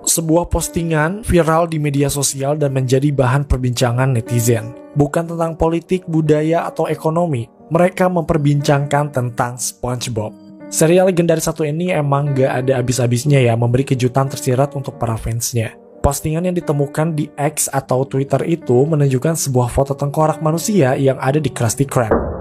Sebuah postingan viral di media sosial dan menjadi bahan perbincangan netizen. Bukan tentang politik, budaya, atau ekonomi. Mereka memperbincangkan tentang SpongeBob. Serial legendaris satu ini emang gak ada habis-habisnya ya, memberi kejutan tersirat untuk para fansnya. Postingan yang ditemukan di X atau Twitter itu menunjukkan sebuah foto tengkorak manusia yang ada di Krusty Krab.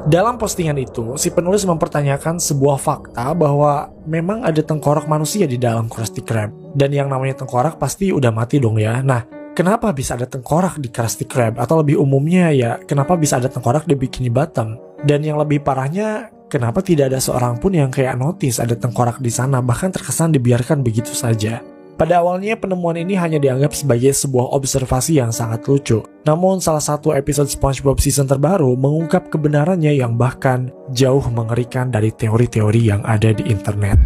Dalam postingan itu, si penulis mempertanyakan sebuah fakta bahwa memang ada tengkorak manusia di dalam Krusty Krab. Dan yang namanya tengkorak pasti udah mati dong ya. Nah, kenapa bisa ada tengkorak di Krusty Krab? Atau lebih umumnya ya, kenapa bisa ada tengkorak di Bikini Bottom? Dan yang lebih parahnya, kenapa tidak ada seorang pun yang kayak notice ada tengkorak di sana, bahkan terkesan dibiarkan begitu saja. Pada awalnya penemuan ini hanya dianggap sebagai sebuah observasi yang sangat lucu. Namun salah satu episode SpongeBob season terbaru mengungkap kebenarannya yang bahkan jauh mengerikan dari teori-teori yang ada di internet.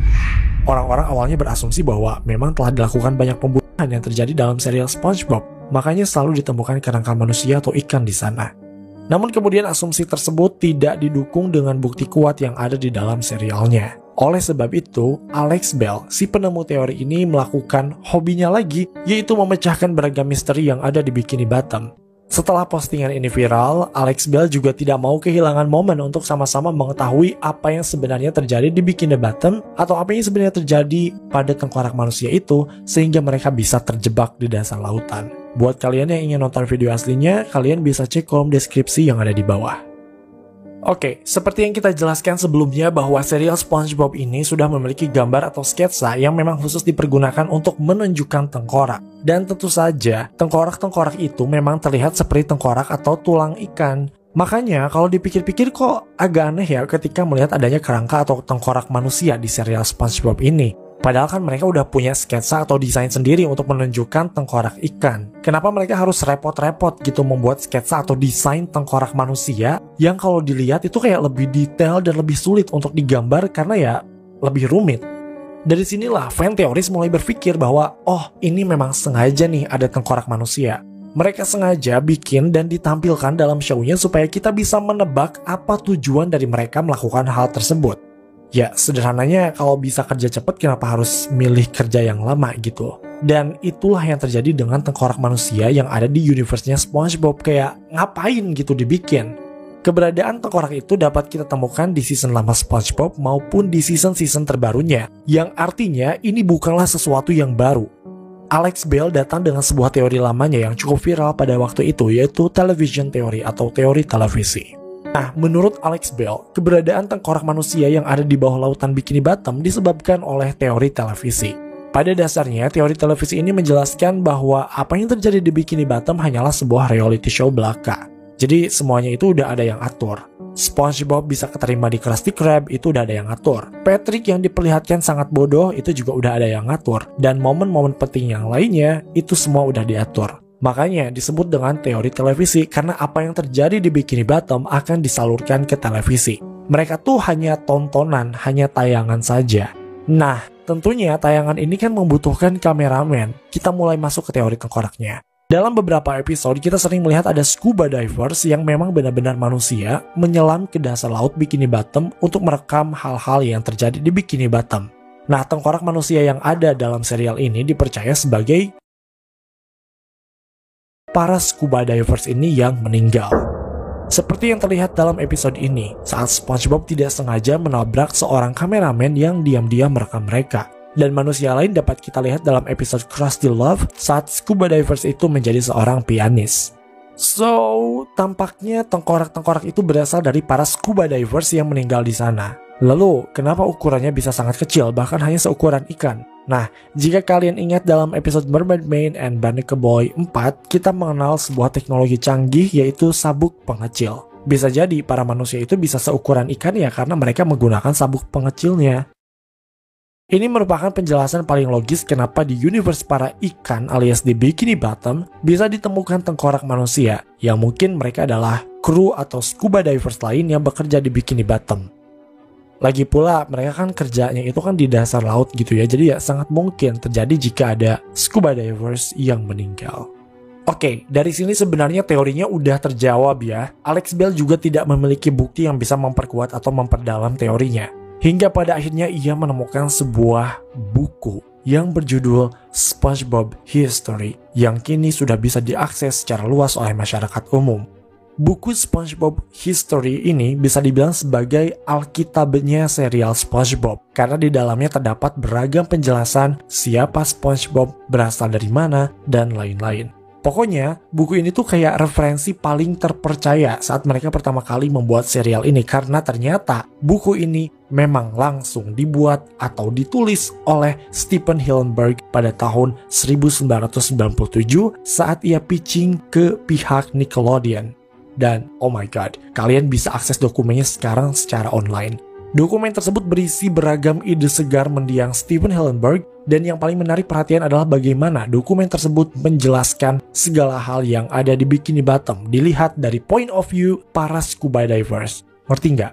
Orang-orang awalnya berasumsi bahwa memang telah dilakukan banyak pembunuhan yang terjadi dalam serial SpongeBob, makanya selalu ditemukan kerangka manusia atau ikan di sana. Namun kemudian asumsi tersebut tidak didukung dengan bukti kuat yang ada di dalam serialnya. Oleh sebab itu, Alex Bell, si penemu teori ini melakukan hobinya lagi, yaitu memecahkan beragam misteri yang ada di Bikini Bottom. Setelah postingan ini viral, Alex Bell juga tidak mau kehilangan momen untuk sama-sama mengetahui apa yang sebenarnya terjadi di Bikini Bottom atau apa yang sebenarnya terjadi pada tengkorak manusia itu sehingga mereka bisa terjebak di dasar lautan. Buat kalian yang ingin nonton video aslinya, kalian bisa cek kolom deskripsi yang ada di bawah. Oke, seperti yang kita jelaskan sebelumnya bahwa serial SpongeBob ini sudah memiliki gambar atau sketsa yang memang khusus dipergunakan untuk menunjukkan tengkorak. Dan tentu saja, tengkorak-tengkorak itu memang terlihat seperti tengkorak atau tulang ikan. Makanya kalau dipikir-pikir kok agak aneh ya ketika melihat adanya kerangka atau tengkorak manusia di serial SpongeBob ini. Padahal kan mereka udah punya sketsa atau desain sendiri untuk menunjukkan tengkorak ikan. Kenapa mereka harus repot-repot gitu membuat sketsa atau desain tengkorak manusia yang kalau dilihat itu kayak lebih detail dan lebih sulit untuk digambar karena ya lebih rumit. Dari sinilah fan teoris mulai berpikir bahwa oh ini memang sengaja nih ada tengkorak manusia. Mereka sengaja bikin dan ditampilkan dalam show-nya supaya kita bisa menebak apa tujuan dari mereka melakukan hal tersebut. Ya, sederhananya kalau bisa kerja cepat kenapa harus milih kerja yang lama gitu. Dan itulah yang terjadi dengan tengkorak manusia yang ada di universe-nya SpongeBob, kayak ngapain gitu dibikin. Keberadaan tengkorak itu dapat kita temukan di season lama SpongeBob maupun di season-season terbarunya, yang artinya ini bukanlah sesuatu yang baru. Alex Bell datang dengan sebuah teori lamanya yang cukup viral pada waktu itu, yaitu television theory atau teori televisi. Nah, menurut Alex Bell, keberadaan tengkorak manusia yang ada di bawah lautan Bikini Bottom disebabkan oleh teori televisi. Pada dasarnya, teori televisi ini menjelaskan bahwa apa yang terjadi di Bikini Bottom hanyalah sebuah reality show belaka. Jadi semuanya itu udah ada yang atur. SpongeBob bisa keterima di Krusty Krab, itu udah ada yang atur. Patrick yang diperlihatkan sangat bodoh, itu juga udah ada yang ngatur. Dan momen-momen penting yang lainnya, itu semua udah diatur. Makanya disebut dengan teori televisi karena apa yang terjadi di Bikini Bottom akan disalurkan ke televisi. Mereka tuh hanya tontonan, hanya tayangan saja. Nah, tentunya tayangan ini kan membutuhkan kameramen. Kita mulai masuk ke teori tengkoraknya. Dalam beberapa episode kita sering melihat ada scuba divers yang memang benar-benar manusia menyelam ke dasar laut Bikini Bottom untuk merekam hal-hal yang terjadi di Bikini Bottom. Nah, tengkorak manusia yang ada dalam serial ini dipercaya sebagai para scuba divers ini yang meninggal. Seperti yang terlihat dalam episode ini, saat SpongeBob tidak sengaja menabrak seorang kameramen yang diam-diam merekam mereka. Dan manusia lain dapat kita lihat dalam episode Krusty Love saat scuba divers itu menjadi seorang pianis. So, tampaknya tengkorak-tengkorak itu berasal dari para scuba divers yang meninggal di sana. Lalu, kenapa ukurannya bisa sangat kecil, bahkan hanya seukuran ikan? Nah, jika kalian ingat dalam episode Mermaid Man and Barnacle Boy 4, kita mengenal sebuah teknologi canggih yaitu sabuk pengecil. Bisa jadi para manusia itu bisa seukuran ikan ya karena mereka menggunakan sabuk pengecilnya. Ini merupakan penjelasan paling logis kenapa di universe para ikan alias di Bikini Bottom bisa ditemukan tengkorak manusia yang mungkin mereka adalah kru atau scuba divers lain yang bekerja di Bikini Bottom. Lagi pula mereka kan kerjanya itu kan di dasar laut gitu ya, jadi ya sangat mungkin terjadi jika ada scuba divers yang meninggal. Oke, dari sini sebenarnya teorinya udah terjawab ya. Alex Bell juga tidak memiliki bukti yang bisa memperkuat atau memperdalam teorinya. Hingga pada akhirnya ia menemukan sebuah buku yang berjudul SpongeBob History yang kini sudah bisa diakses secara luas oleh masyarakat umum. Buku SpongeBob History ini bisa dibilang sebagai alkitabnya serial SpongeBob karena di dalamnya terdapat beragam penjelasan siapa SpongeBob, berasal dari mana, dan lain-lain. Pokoknya, buku ini tuh kayak referensi paling terpercaya saat mereka pertama kali membuat serial ini karena ternyata buku ini memang langsung dibuat atau ditulis oleh Stephen Hillenburg pada tahun 1997 saat ia pitching ke pihak Nickelodeon. Dan oh my god, kalian bisa akses dokumennya sekarang secara online. Dokumen tersebut berisi beragam ide segar mendiang Stephen Hillenburg, dan yang paling menarik perhatian adalah bagaimana dokumen tersebut menjelaskan segala hal yang ada di Bikini Bottom dilihat dari point of view para scuba divers. Ngerti nggak?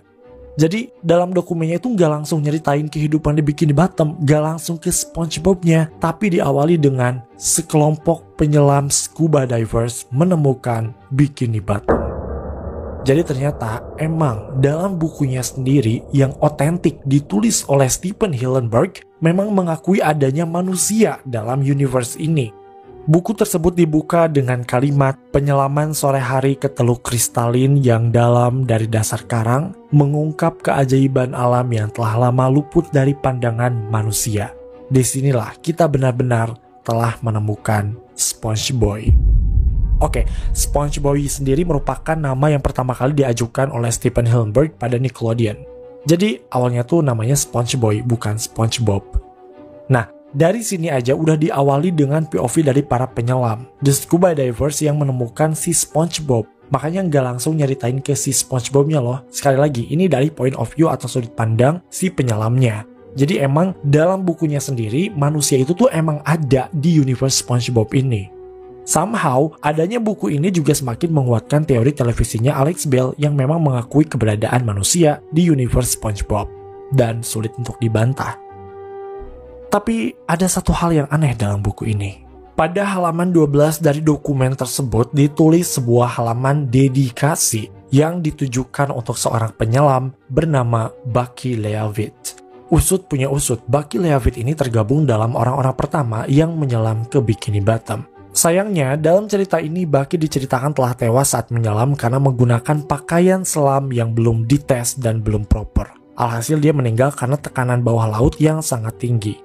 Jadi dalam dokumennya itu nggak langsung nyeritain kehidupan di Bikini Bottom, nggak langsung ke SpongeBob-nya, tapi diawali dengan sekelompok penyelam scuba divers menemukan Bikini Bottom. Jadi ternyata emang dalam bukunya sendiri yang otentik ditulis oleh Stephen Hillenburg memang mengakui adanya manusia dalam universe ini. Buku tersebut dibuka dengan kalimat penyelaman sore hari ke teluk kristalin yang dalam dari dasar karang mengungkap keajaiban alam yang telah lama luput dari pandangan manusia. Disinilah kita benar-benar telah menemukan SpongeBob. Oke, SpongeBob sendiri merupakan nama yang pertama kali diajukan oleh Stephen Hillenburg pada Nickelodeon. Jadi awalnya tuh namanya SpongeBob, bukan SpongeBob. Nah, dari sini aja udah diawali dengan POV dari para penyelam, the scuba divers yang menemukan si SpongeBob. Makanya nggak langsung nyeritain ke si SpongeBob-nya loh. Sekali lagi, ini dari point of view atau sudut pandang si penyelamnya. Jadi emang dalam bukunya sendiri, manusia itu tuh emang ada di universe SpongeBob ini. Somehow, adanya buku ini juga semakin menguatkan teori televisinya Alex Bell yang memang mengakui keberadaan manusia di universe SpongeBob. Dan sulit untuk dibantah. Tapi ada satu hal yang aneh dalam buku ini. Pada halaman 12 dari dokumen tersebut ditulis sebuah halaman dedikasi yang ditujukan untuk seorang penyelam bernama Bucky Leavitt. Usut punya usut, Bucky Leavitt ini tergabung dalam orang-orang pertama yang menyelam ke Bikini Bottom. Sayangnya, dalam cerita ini Bucky diceritakan telah tewas saat menyelam karena menggunakan pakaian selam yang belum dites dan belum proper. Alhasil dia meninggal karena tekanan bawah laut yang sangat tinggi.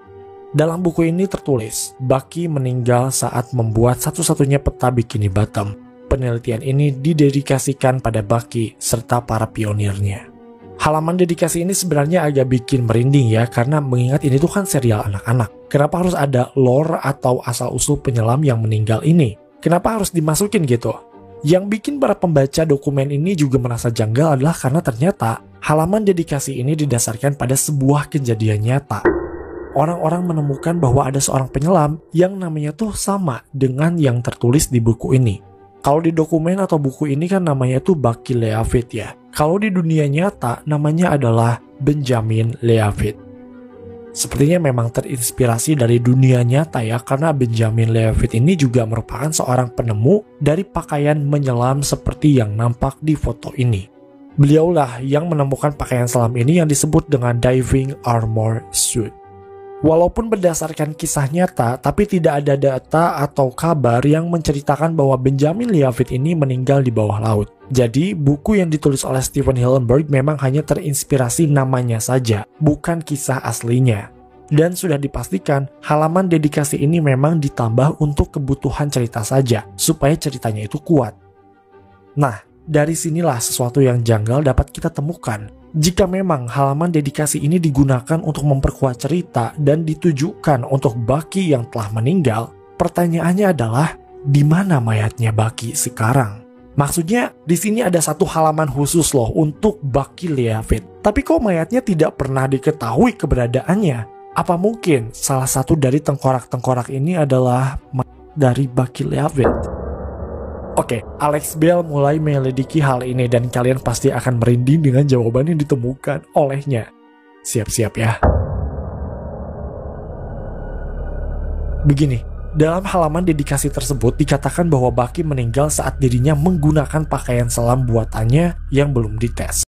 Dalam buku ini tertulis, Bucky meninggal saat membuat satu-satunya peta Bikini Bottom. Penelitian ini didedikasikan pada Bucky serta para pionirnya. Halaman dedikasi ini sebenarnya agak bikin merinding ya, karena mengingat ini tuh kan serial anak-anak. Kenapa harus ada lore atau asal-usul penyelam yang meninggal ini? Kenapa harus dimasukin gitu? Yang bikin para pembaca dokumen ini juga merasa janggal adalah karena ternyata halaman dedikasi ini didasarkan pada sebuah kejadian nyata. Orang-orang menemukan bahwa ada seorang penyelam yang namanya tuh sama dengan yang tertulis di buku ini. Kalau di dokumen atau buku ini kan namanya tuh Bucky Leavitt ya. Kalau di dunia nyata namanya adalah Benjamin Leavitt. Sepertinya memang terinspirasi dari dunia nyata ya, karena Benjamin Leavitt ini juga merupakan seorang penemu dari pakaian menyelam seperti yang nampak di foto ini. Beliaulah yang menemukan pakaian selam ini yang disebut dengan diving armor suit. Walaupun berdasarkan kisah nyata, tapi tidak ada data atau kabar yang menceritakan bahwa Benjamin Leavitt ini meninggal di bawah laut. Jadi, buku yang ditulis oleh Stephen Hillenburg memang hanya terinspirasi namanya saja, bukan kisah aslinya. Dan sudah dipastikan, halaman dedikasi ini memang ditambah untuk kebutuhan cerita saja, supaya ceritanya itu kuat. Nah, dari sinilah sesuatu yang janggal dapat kita temukan. Jika memang halaman dedikasi ini digunakan untuk memperkuat cerita dan ditujukan untuk Bucky yang telah meninggal, pertanyaannya adalah di mana mayatnya Bucky sekarang? Maksudnya di sini ada satu halaman khusus loh untuk Bucky Leavitt, tapi kok mayatnya tidak pernah diketahui keberadaannya? Apa mungkin salah satu dari tengkorak-tengkorak ini adalah dari Bucky Leavitt? Oke, Alex Bell mulai menyelidiki hal ini dan kalian pasti akan merinding dengan jawaban yang ditemukan olehnya. Siap-siap ya. Begini, dalam halaman dedikasi tersebut dikatakan bahwa Bucky meninggal saat dirinya menggunakan pakaian selam buatannya yang belum dites.